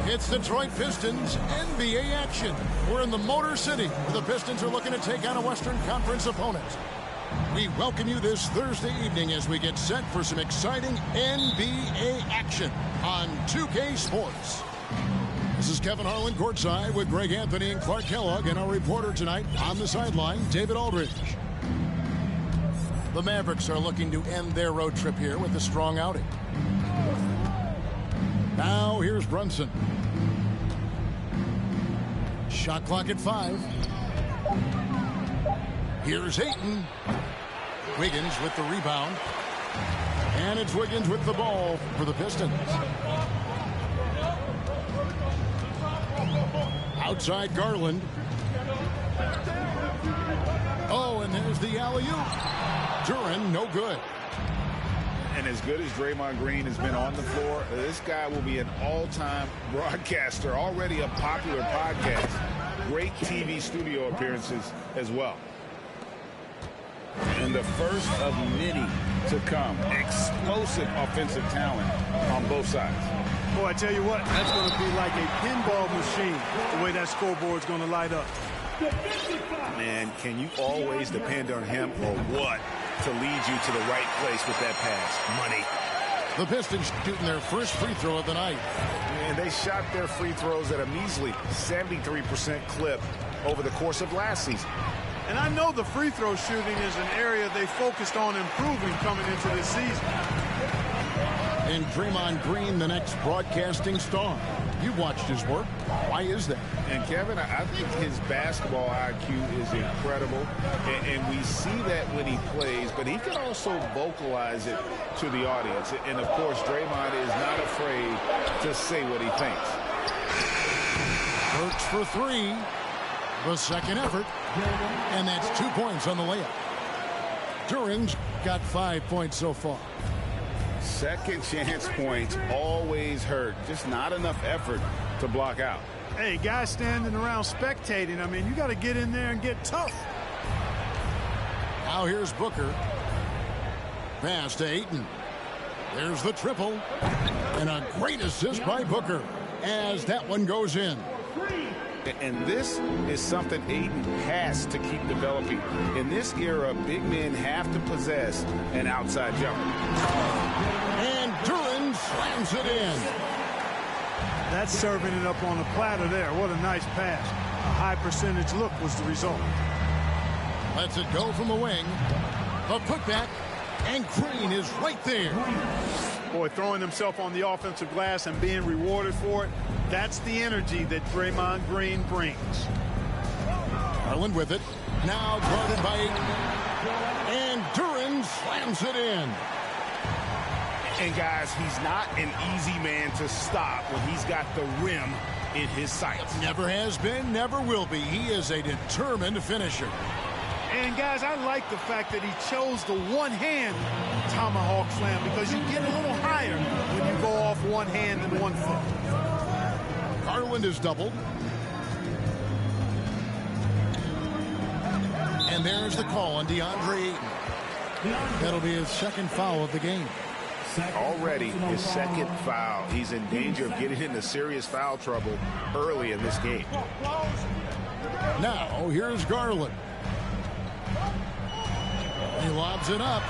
It's Detroit Pistons NBA action. We're in the Motor City, where the Pistons are looking to take on a Western Conference opponent. We welcome you this Thursday evening as we get set for some exciting NBA action on 2K Sports. This is Kevin Harlan courtside with Greg Anthony and Clark Kellogg, and our reporter tonight on the sideline, David Aldridge. The Mavericks are looking to end their road trip here with a strong outing. Now here's Brunson. Shot clock at 5. Here's Ayton. Wiggins with the rebound. And it's Wiggins with the ball for the Pistons. Outside Garland. Oh, and there's the alley-oop. Duran, no good. And as good as Draymond Green has been on the floor, this guy will be an all-time broadcaster, already a popular podcast. Great TV studio appearances as well. And the first of many to come. Explosive offensive talent on both sides. Boy, I tell you what, that's going to be like a pinball machine, the way that scoreboard's going to light up. Man, can you always depend on him or what to lead you to the right place with that pass? Money. The Pistons shooting their first free throw of the night. And they shot their free throws at a measly 73% clip over the course of last season. And I know the free throw shooting is an area they focused on improving coming into this season. And Draymond Green, the next broadcasting star. You've watched his work. Why is that? And Kevin, I think his basketball IQ is incredible. And we see that when he plays, but he can also vocalize it to the audience. And of course, Draymond is not afraid to say what he thinks. Works for 3. The second effort. And that's 2 points on the layup. Duran's got 5 points so far. Second chance points always hurt. Just not enough effort to block out. Hey, guys standing around spectating, I mean, you got to get in there and get tough. Now here's Booker. Pass to Ayton. There's the triple. And a great assist by Booker as that one goes in. And this is something Ayton has to keep developing. In this era, big men have to possess an outside jumper. And Duran slams it in. That's serving it up on the platter there. What a nice pass. A high percentage look was the result. Lets it go from the wing. A putback. And Green is right there. Boy, throwing himself on the offensive glass and being rewarded for it, that's the energy that Draymond Green brings. Garland with it. Now guarded by Ayton. And Duran slams it in. And guys, he's not an easy man to stop when he's got the rim in his sights. Never has been, never will be. He is a determined finisher. And guys, I like the fact that he chose the one-hand tomahawk slam because you get a little higher when you go off one hand and 1 foot. Garland is doubled. And there's the call on DeAndre Ayton. That'll be his second foul of the game. Already his second foul. He's in danger of getting into serious foul trouble early in this game. Now, here's Garland. He lobs it up.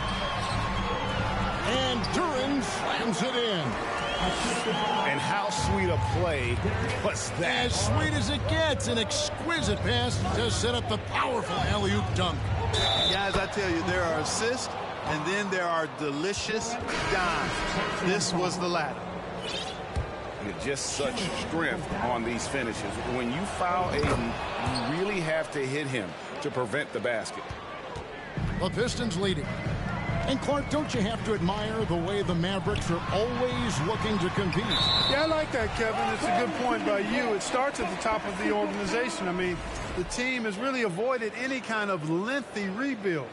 And Duran slams it in. And how sweet a play was that? As sweet as it gets. An exquisite pass to set up the powerful alley-oop dunk. Guys, I tell you, there are assists, and then there are delicious dimes. This was the latter. just such strength on these finishes. When you foul Aiden, you really have to hit him to prevent the basket. The Pistons leading. And Clark, don't you have to admire the way the Mavericks are always looking to compete? Yeah, I like that, Kevin. It's a good point by you. It starts at the top of the organization. I mean, the team has really avoided any kind of lengthy rebuild.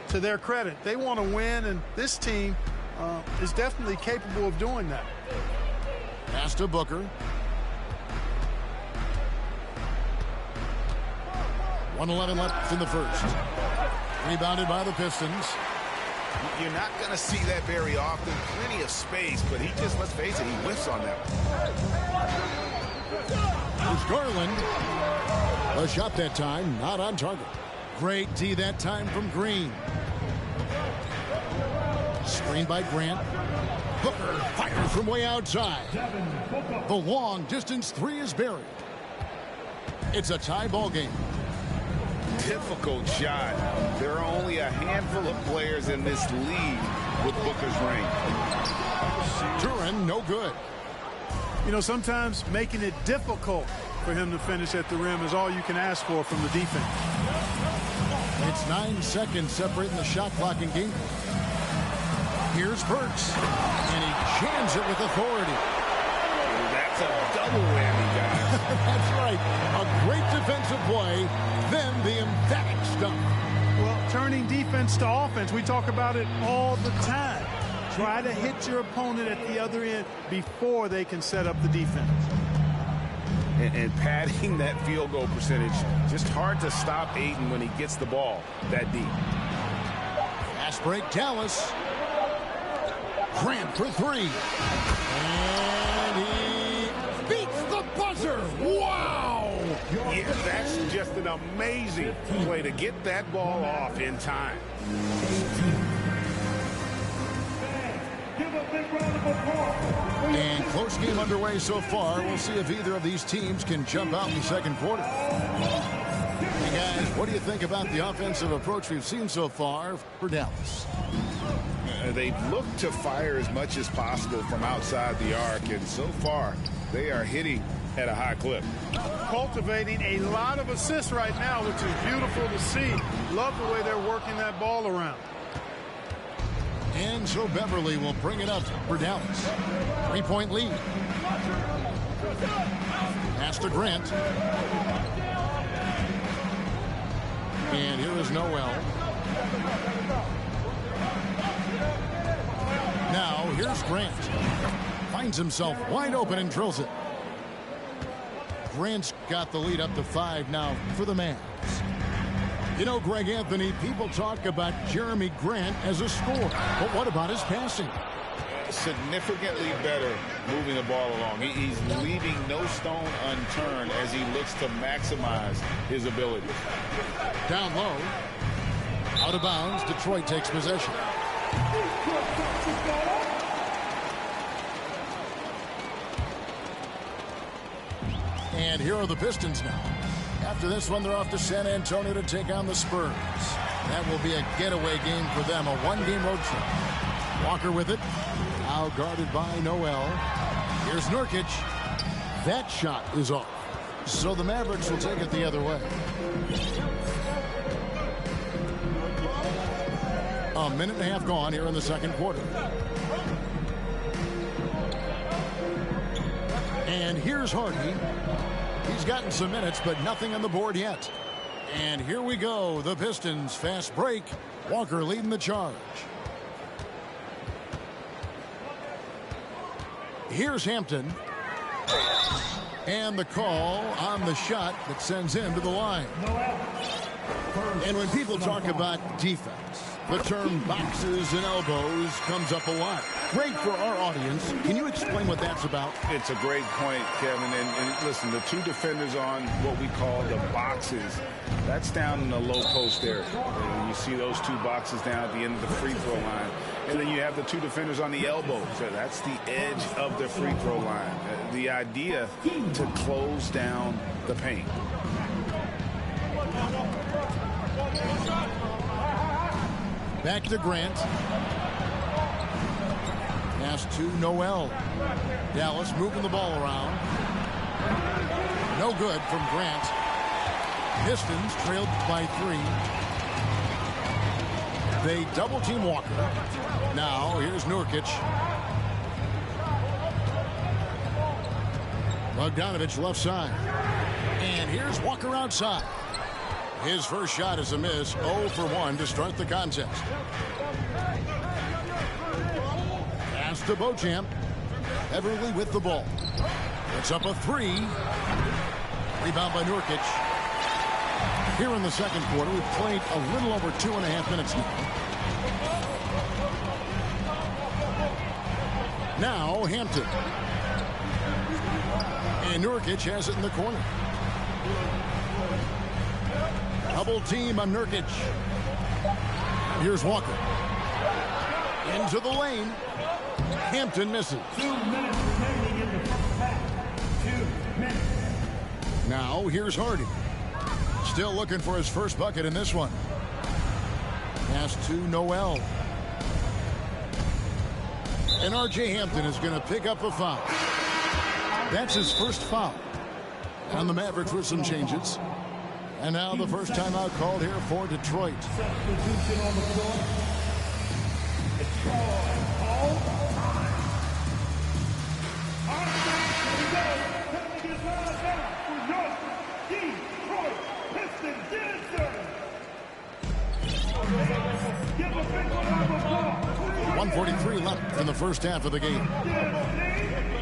To their credit, they want to win, and this team is definitely capable of doing that. Pass to Booker. 1:11 left in the first. Rebounded by the Pistons. You're not going to see that very often. Plenty of space, but he just, let's face it, he whiffs on that. Here's Garland. A shot that time, not on target. Great D that time from Green. Screen by Grant. Booker fires from way outside. The long distance three is buried. It's a tie ball game. Difficult shot. There are only a handful of players in this league with Booker's range. Duran, no good. You know, sometimes making it difficult for him to finish at the rim is all you can ask for from the defense. It's 9 seconds separating the shot clock and game. Here's Burks, and he jams it with authority. That's a double whammy, guys. That's right. A great defensive play, then the emphatic stuff. Well, turning defense to offense, we talk about it all the time. Try to hit your opponent at the other end before they can set up the defense. And padding that field goal percentage, just hard to stop Aiden when he gets the ball that deep. Fast break, Dallas. Grant for three. And he beats the buzzer. Wow! Yeah, that's just an amazing play to get that ball off in time. And close game underway so far. We'll see if either of these teams can jump out in the second quarter. Hey guys, what do you think about the offensive approach we've seen so far for Dallas? They've looked to fire as much as possible from outside the arc, and so far they are hitting at a high clip. Cultivating a lot of assists right now, which is beautiful to see. Love the way they're working that ball around. And so Beverly will bring it up for Dallas. 3-point lead. Pass to Grant. And here is Noel. Now here's Grant. Finds himself wide open and drills it. Grant's got the lead up to 5 now for the Mavs. You know, Greg Anthony, people talk about Jeremy Grant as a scorer, but what about his passing? Significantly better moving the ball along. He's leaving no stone unturned as he looks to maximize his ability. Down low. Out of bounds. Detroit takes possession. And here are the Pistons now. After this one, they're off to San Antonio to take on the Spurs. That will be a getaway game for them, a one-game road trip. Walker with it. Now guarded by Noel. Here's Nurkic. That shot is off. So the Mavericks will take it the other way. A minute and a half gone here in the second quarter. And here's Hardy. He's gotten some minutes, but nothing on the board yet. And here we go. The Pistons fast break. Walker leading the charge. Here's Hampton. And the call on the shot that sends him to the line. And when people talk about defense, the term boxes and elbows comes up a lot. Great for our audience. Can you explain what that's about? It's a great point, Kevin. And listen, the two defenders on what we call the boxes, that's down in the low post area. And you see those two boxes down at the end of the free throw line. And then you have the two defenders on the elbows. So that's the edge of the free throw line. The idea to close down the paint. Back to Grant. Pass to Noel. Dallas moving the ball around. No good from Grant. Pistons trailed by 3. They double team Walker. Now here's Nurkic. Bogdanovich left side. And here's Walker outside. His first shot is a miss. 0 for 1 to start the contest. Pass to Beauchamp. Beverly with the ball. It's up a 3. Rebound by Nurkic. Here in the second quarter, we've played a little over 2.5 minutes now. Now Hampton. And Nurkic has it in the corner. Double team on Nurkic. Here's Walker. Into the lane. Hampton misses. 2 minutes remaining in the first half. 2 minutes. Now here's Hardy. Still looking for his first bucket in this one. Pass to Noel. And R.J. Hampton is going to pick up a foul. That's his first foul. And the Mavericks with some changes. And now the first timeout called here for Detroit. Substitution on the floor. It's called time. Taking his line down for your Detroit Pistons. Get it done. Give a big round of applause. 1:43 left in the first half of the game.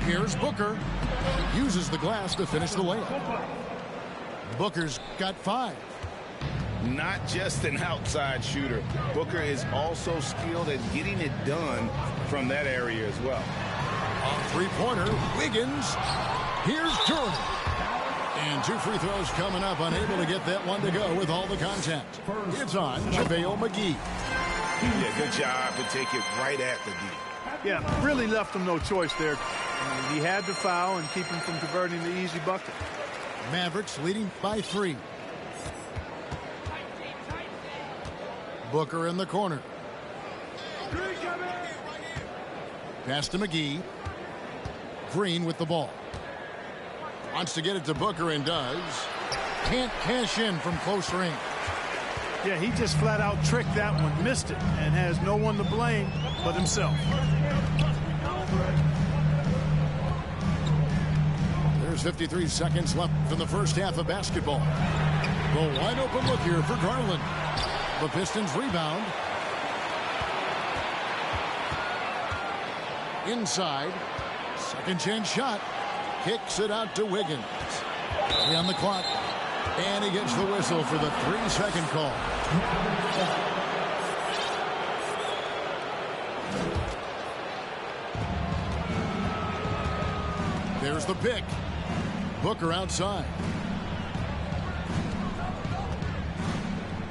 Here's Booker. Uses the glass to finish the layup. Booker's got 5. Not just an outside shooter. Booker is also skilled at getting it done from that area as well. On three-pointer, Wiggins. Here's Jordan. And 2 free throws coming up, unable to get that one to go with all the contact. It's on JaVale McGee. Yeah, good job to take it right at the D. Yeah, really left him no choice there. I mean, he had to foul and keep him from converting the easy bucket. Mavericks leading by 3. Booker in the corner. Pass to McGee. Green with the ball. Wants to get it to Booker and does. Can't cash in from close range. Yeah, he just flat out tricked that one, missed it, and has no one to blame but himself. There's 53 seconds left in the first half of basketball. The wide open look here for Garland. The Pistons rebound. Inside. Second chance shot. Kicks it out to Wiggins. 3 on the clock. And he gets the whistle for the 3-second call. There's the pick. Booker outside.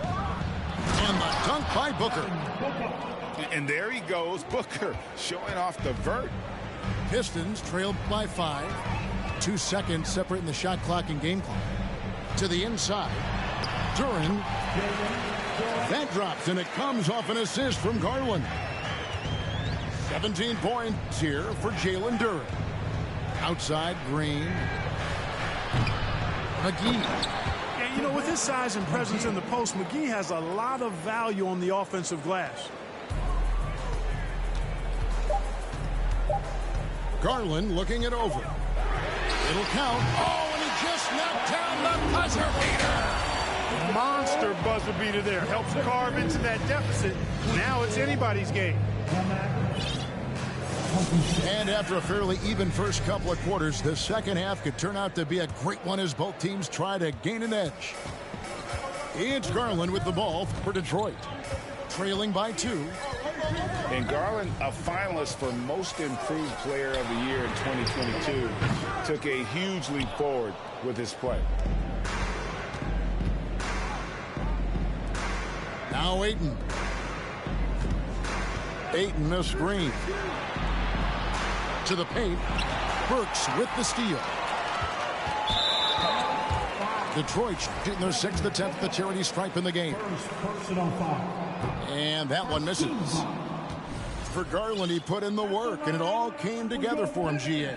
And the dunk by Booker. And there he goes, Booker, showing off the vert. Pistons trailed by 5. 2 seconds separating the shot clock and game clock. To the inside. Duran. That drops, and it comes off an assist from Garland. 17 points here for Jalen Duran. Outside, Green. McGee. Yeah, you know, with his size and presence in the post, McGee has a lot of value on the offensive glass. Garland looking it over. It'll count. Oh, and he just knocked down the buzzer beater. Monster buzzer beater there. Helps carve into that deficit. Now it's anybody's game. And after a fairly even first couple of quarters, the second half could turn out to be a great one as both teams try to gain an edge. It's Garland with the ball for Detroit. Trailing by 2. And Garland, a finalist for Most Improved Player of the Year in 2022, took a huge leap forward with his play. Now Ayton. Ayton the screen. To the paint. Burks with the steal. Detroit shooting their 6th attempt at the charity stripe in the game. First personal foul. And that one misses. for Garland. He put in the work, and it all came together for him, GA.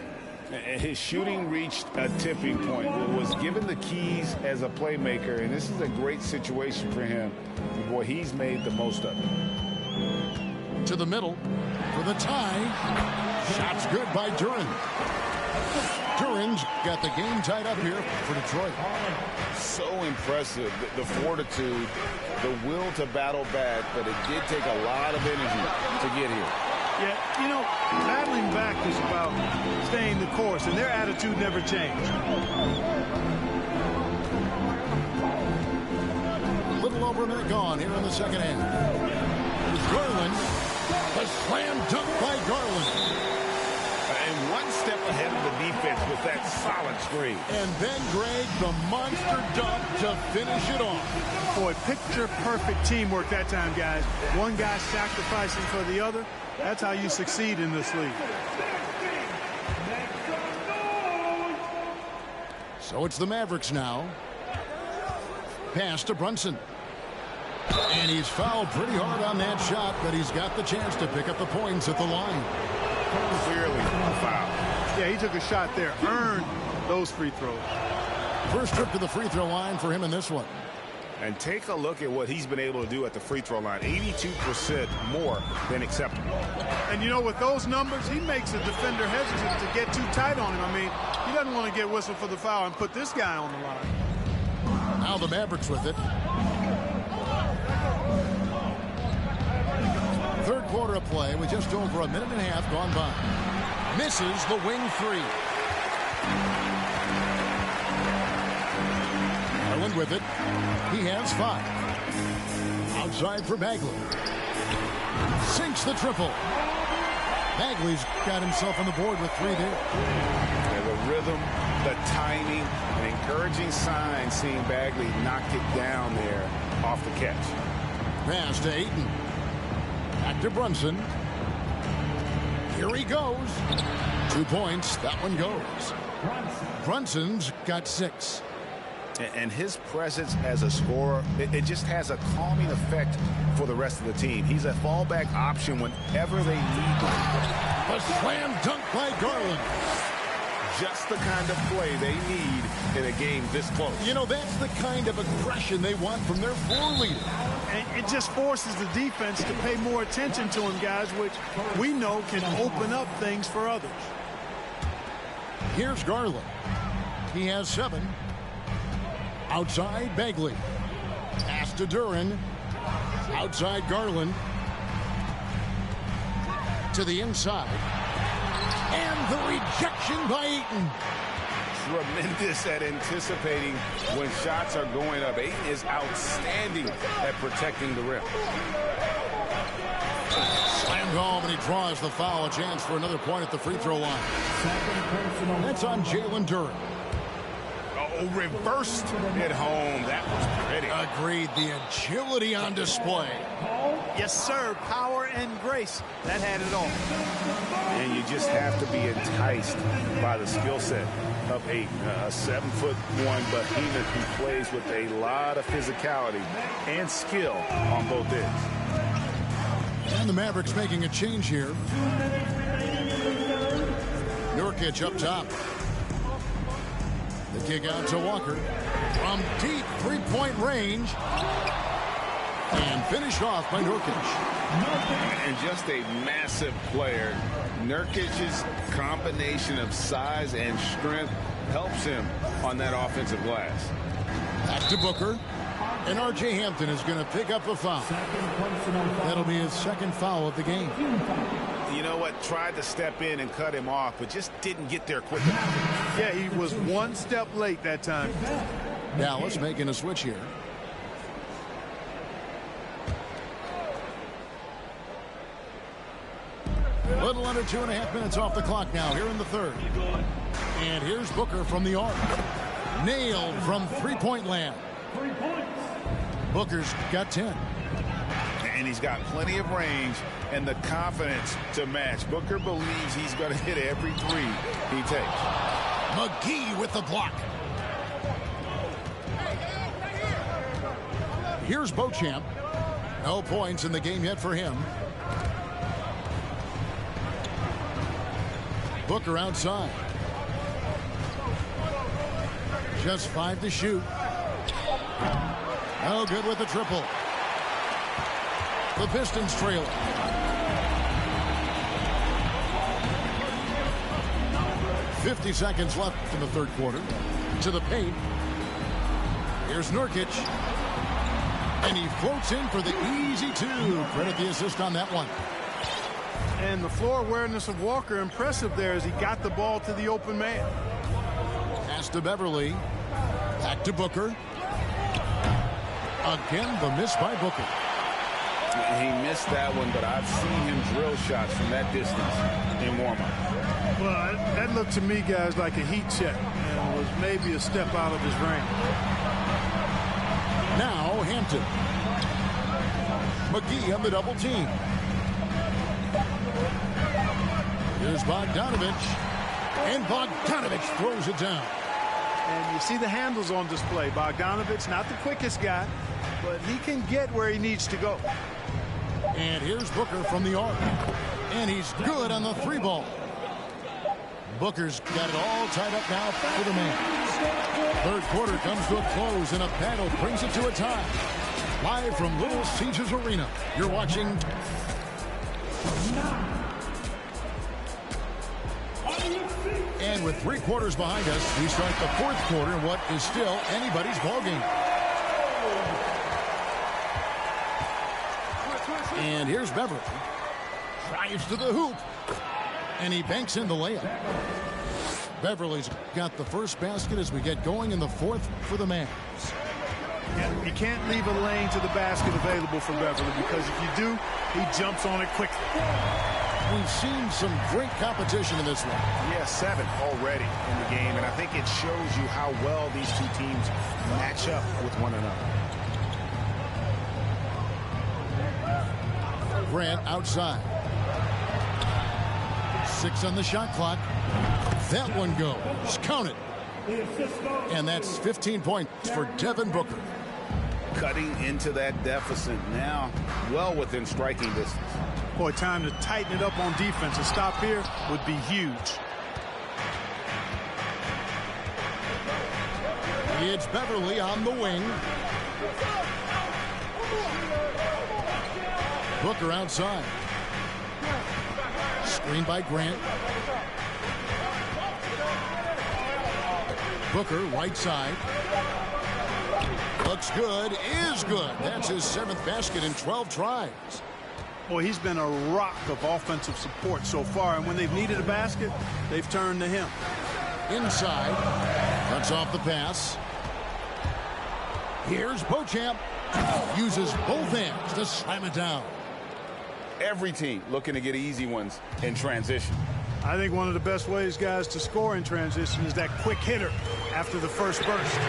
His shooting reached a tipping point. Was given the keys as a playmaker, and this is a great situation for him. Boy, he's made the most of it. To the middle for the tie. Shot's good by Duren. Duren's got the game tied up here for Detroit. So impressive, the fortitude, the will to battle back, but it did take a lot of energy to get here. Yeah, you know, battling back is about staying the course, and their attitude never changed. A little over a minute gone here in the second half. Garland, a slam dunk by Garland. And one step ahead of the defense with that solid screen. And then, Greg, the monster dunk to finish it off. Boy, picture-perfect teamwork that time, guys. One guy sacrificing for the other. That's how you succeed in this league. So it's the Mavericks now. Pass to Brunson. And he's fouled pretty hard on that shot, but he's got the chance to pick up the points at the line. Clearly a foul. Yeah, he took a shot there. Earned those free throws. First trip to the free throw line for him in this one. And take a look at what he's been able to do at the free throw line. 82% more than acceptable. And you know, with those numbers, he makes a defender hesitant to get too tight on him. I mean, he doesn't want to get whistled for the foul and put this guy on the line. Now the Mavericks with it. Third quarter of play with just over a minute and a half gone by. Misses the wing three. Garland with it. He has 5. Outside for Bagley. Sinks the triple. Bagley's got himself on the board with 3 there. Yeah, the rhythm, the timing, an encouraging sign seeing Bagley knock it down there off the catch. Pass to Ayton. Back to Brunson. Here he goes. 2 points. That one goes. Brunson's got 6. And his presence as a scorer, it just has a calming effect for the rest of the team. He's a fallback option whenever they need him. A slam dunk by Garland. Just the kind of play they need in a game this close. You know, that's the kind of aggression they want from their floor leader. And it just forces the defense to pay more attention to him, guys, which we know can open up things for others. Here's Garland. He has 7. Outside Bagley. Pass to Duren. Outside Garland. To the inside. And the rejection by Ayton. Tremendous at anticipating when shots are going up. Ayton is outstanding at protecting the rim. Slammed home, and he draws the foul. A chance for another point at the free throw line. That's on Jalen Duren. Oh, reversed at home. That was pretty. Agreed. The agility on display. Yes, sir. Power and grace. That had it all. And you just have to be enticed by the skill set of Ayton. A 7'1" behemoth who plays with a lot of physicality and skill on both ends. And the Mavericks making a change here. Nurkic up top. The kick out to Walker. From deep three-point range. And finished off by Nurkic. And just a massive player. Nurkic's combination of size and strength helps him on that offensive glass. Back to Booker. And R.J. Hampton is going to pick up a foul. That'll be his 2nd foul of the game. You know what? Tried to step in and cut him off, but just didn't get there quick enough. Yeah, he was 1 step late that time. Dallas making a switch here. A little under 2.5 minutes off the clock now here in the third. And here's Booker from the arc. Nailed from three-point land. Booker's got 10. And he's got plenty of range and the confidence to match. Booker believes he's going to hit every 3 he takes. McGee with the block. Here's Beauchamp. No points in the game yet for him. Booker outside. Just 5 to shoot. No good with the triple. The Pistons trail. 50 seconds left in the third quarter. To the paint. Here's Nurkic. And he floats in for the easy 2. Credit the assist on that one. And the floor awareness of Walker impressive there as he got the ball to the open man. Pass to Beverly. Back to Booker. Again, the miss by Booker. He missed that one, but I've seen him drill shots from that distance in warm-up. Well, that looked to me, guys, like a heat check. And was maybe a step out of his range. Now Hampton. McGee on the double team. Here's Bogdanovich. And Bogdanovich throws it down. And you see the handles on display. Bogdanovich, not the quickest guy, but he can get where he needs to go. And here's Booker from the arc. And he's good on the 3 ball. Booker's got it all tied up now for the man. Third quarter comes to a close, and a battle brings it to a tie. Live from Little Caesars Arena, you're watching. And with 3 quarters behind us, we start the fourth quarter in what is still anybody's ballgame. And here's Beverly. Drives to the hoop. And he banks in the layup. Beverly's got the first basket as we get going in the fourth for the Mavs. Yeah, you can't leave a lane to the basket available for Beverly, because if you do, he jumps on it quickly. We've seen some great competition in this one. Yeah, 7 already in the game, and I think it shows you how well these two teams match up with one another. Grant outside. 6 on the shot clock. That one goes. Count it. And that's 15 points for Devin Booker. Cutting into that deficit now, well within striking distance. Boy, time to tighten it up on defense. A stop here would be huge. It's Beverly on the wing. Booker outside. Screen by Grant. Booker right side. Looks good, is good. That's his 7th basket in 12 tries. Boy, he's been a rock of offensive support so far, and when they've needed a basket, they've turned to him. Inside. Cuts off the pass. Here's Beauchamp. Uses both hands to slam it down. Every team looking to get easy ones in transition. I think one of the best ways, guys, to score in transition is that quick hitter after the first burst.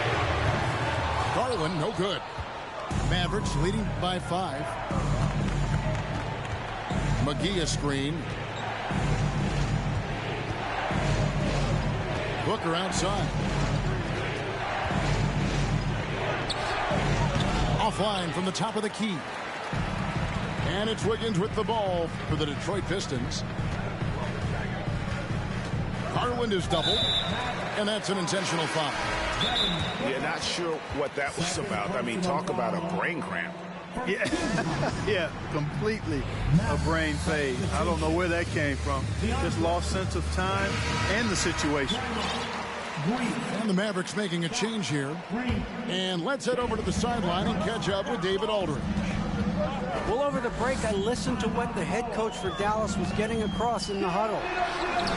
Garland, no good. Mavericks leading by 5. McGee a screen. Booker outside. Offline from the top of the key. And it's Wiggins with the ball for the Detroit Pistons. Garland is doubled, and that's an intentional foul. Yeah, not sure what that was about. I mean, talk about a brain cramp. Yeah, yeah, completely a brain fade. I don't know where that came from. Just lost sense of time and the situation. And the Mavericks making a change here. And let's head over to the sideline and catch up with David Aldridge. Well, over the break, I listened to what the head coach for Dallas was getting across in the huddle.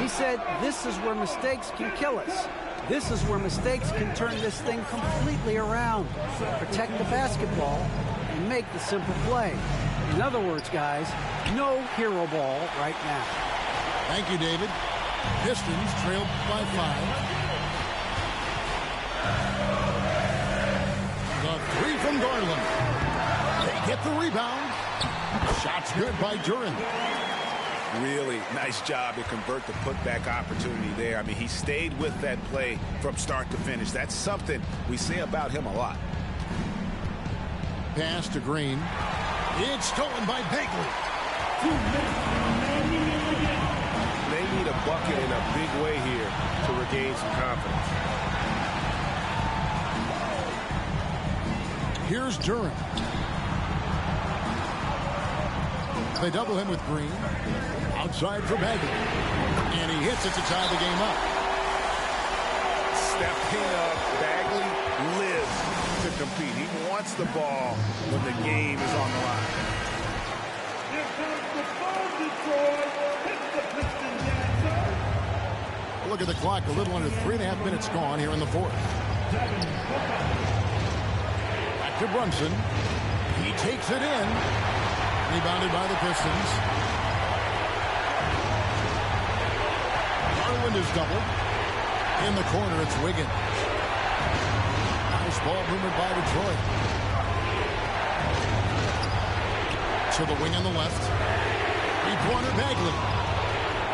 He said, this is where mistakes can kill us. This is where mistakes can turn this thing completely around. Protect the basketball and make the simple play. In other words, guys, no hero ball right now. Thank you, David. Pistons trailed by 5. The 3 from Garland. They get the rebound. Shot's good by Duran. Really nice job to convert the putback opportunity there. I mean, he stayed with that play from start to finish. That's something we say about him a lot. Pass to Green. It's stolen by Bagley. They need a bucket in a big way here to regain some confidence. Here's Duran. They double him with Green. Outside for Bagley. And he hits it to tie the game up. Stepping up, Bagley lives to compete. He wants the ball when the game is on the line. Here comes the ball, Detroit. Hit the Pistons answer. Look at the clock. A little under 3.5 minutes gone here in the fourth. Back to Brunson. He takes it in. Rebounded by the Pistons. Garland is doubled. In the corner, it's Wiggins. Nice ball rumored by Detroit. To the wing on the left. Three-pointer Bagley.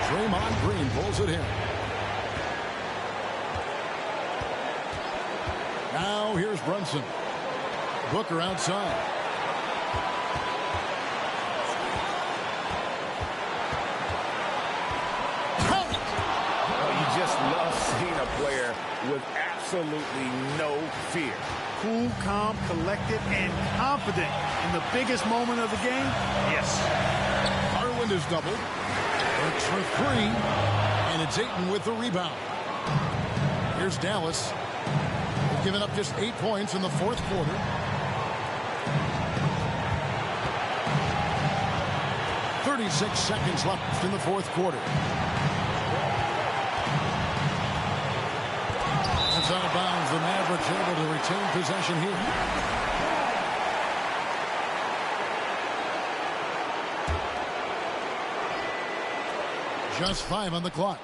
Draymond Green pulls it in. Now here's Brunson. Booker outside. Just love seeing a player with absolutely no fear. Cool, calm, collected, and confident in the biggest moment of the game. Yes. Garland is doubled. Works for three. And it's Ayton with the rebound. Here's Dallas. They've given up just 8 points in the fourth quarter. .36 seconds left in the fourth quarter. It's out of bounds. The Mavericks able to retain possession here. Just 5 on the clock.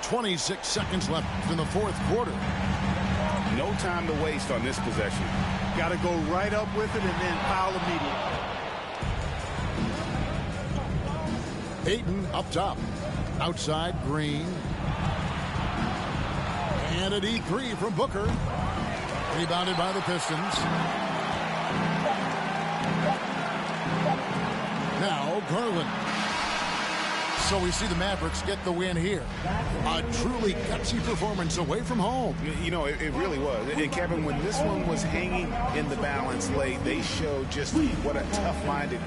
26 seconds left in the fourth quarter. No time to waste on this possession. Got to go right up with it and then foul immediately. Ayton up top. Outside, Green. And a D3 from Booker. Rebounded by the Pistons. Now Garland. So we see the Mavericks get the win here. A truly gutsy performance away from home. You know, it really was. And Kevin, when this one was hanging in the balance late, they showed just what a tough-minded